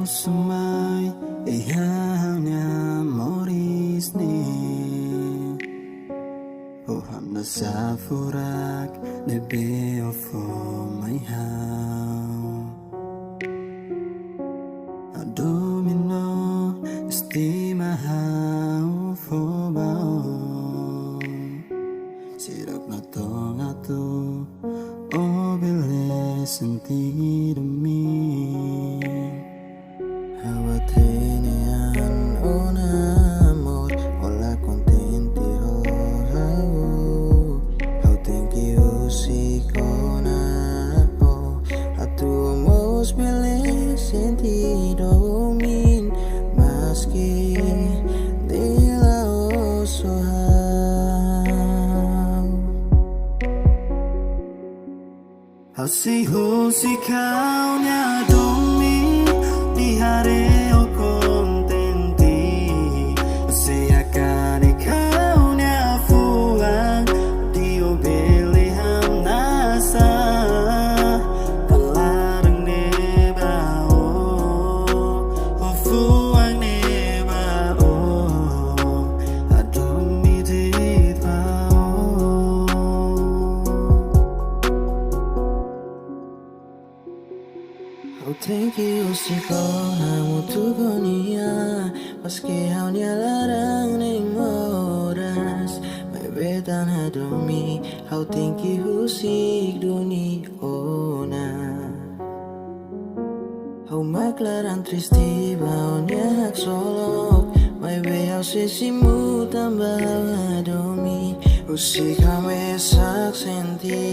sumay ihaw niya moris ni Oham na sa furak nebe o fo may haw Adomino estima haw fo bao Sirak na to nga to o bile sentido mi Hawatinian un amor Hola contenti ho How thank you si kona oh A tu most bile sentido min Maski di la oso How si kau nya domi di hari o contenti Siakan ikaw nya fuang di o biliham nasa Palarang neba o fuang neba o adomi di pao Oh thank you si kona mutugon niya Paski haw niya larang ning oras May betan hadomi How thank you si duni ona How maglarang tristi bao niya solok May beyaw sisimu tambah hadomi Usik kami sak senti